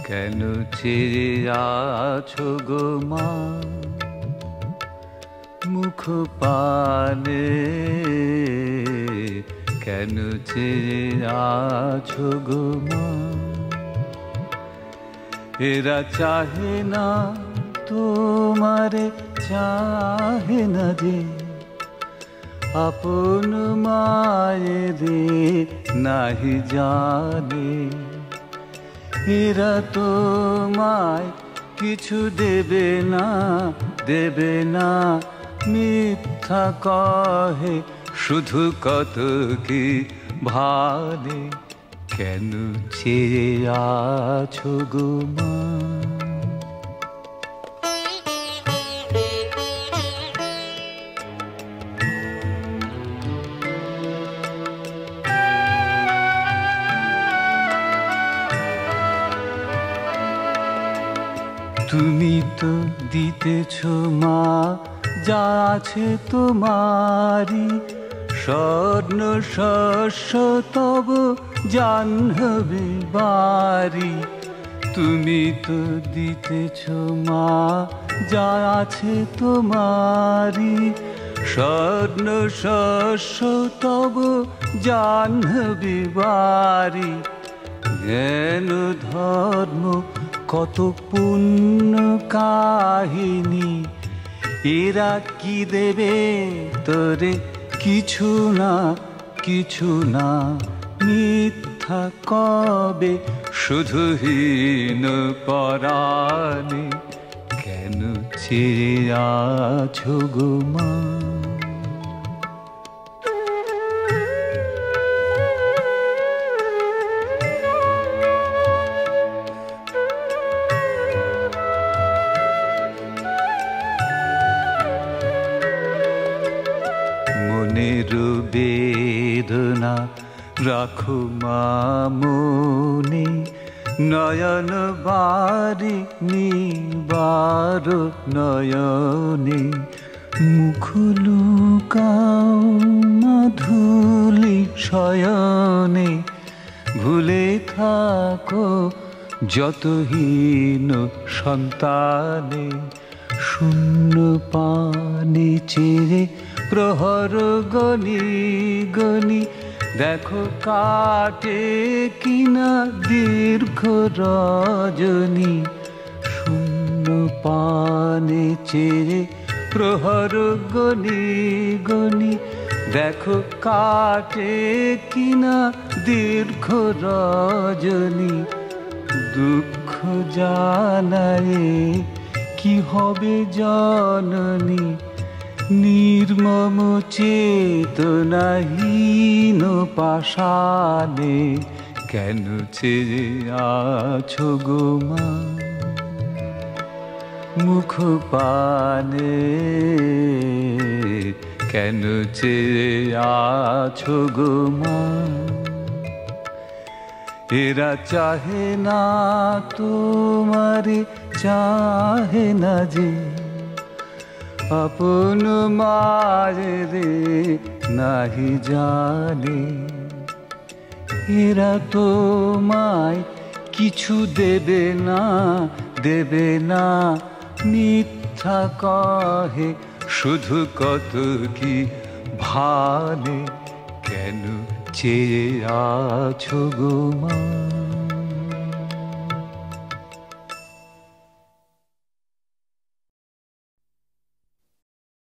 কেন চেয়ে আছো গো মা মুখ পানে, কেন চেয়ে আছো গো মা? এরা চাহে না তোমারে, চাহে না যে আপন মায়েরে নাহি জানে। এরা তোমায় কিছু দেবে না, দেবে না, মিথ্যা কহে শুধু কত কি ভালে। কেন চেয়ে আছো গো মা? তুমি তো দিতেছ মা যা আছে তোমারি, স্বর্ণ শস্য তব জাহ্নবী বাড়ি। তুমি তো দিতেছ মা যা আছে তোমারি, স্বর্ণ শস্য তব জাহ্নবী বাড়ি। জ্ঞান ধর্ম কত পুণ্য কাহিনী, এরা কি দেবে তোরে? কিছু না, কিছু না, মিথ্যা কবে শুধু হীন পরাণে। কেন চেয়ে আছো গো মা? মনের বেদনা রাখো মা মনে, নয়ন বারি নিবার নয়নে। মুখ লুকাও মাধুলি শয়নে, ভুলে থাকো যতহীন সন্তানে। শূন্য পানে চেয়ে প্রহর গনি গনি, দেখো কাটে কিনা দীর্ঘ রজনী। শূন্য পানে চেয়ে প্রহর গনি গনি, দেখো কাটে কিনা দীর্ঘ রজনী। দুঃখ জানায় কি হবে জননী, নির্মম চেতনাহীন পাষাণে। কেন চেয়ে আছো গো মা মুখ পানে, কেন চেয়ে আছো গো মা? এরা চাহে না তোমারে, চাহে না যে আপন মায়েরে নাহি জানে। এরা তোমায় কিছু দেবে না, দেবে না, মিথ্যা কহে শুধু কত কি ভালে। কেন চেয়ে আছো গো মা?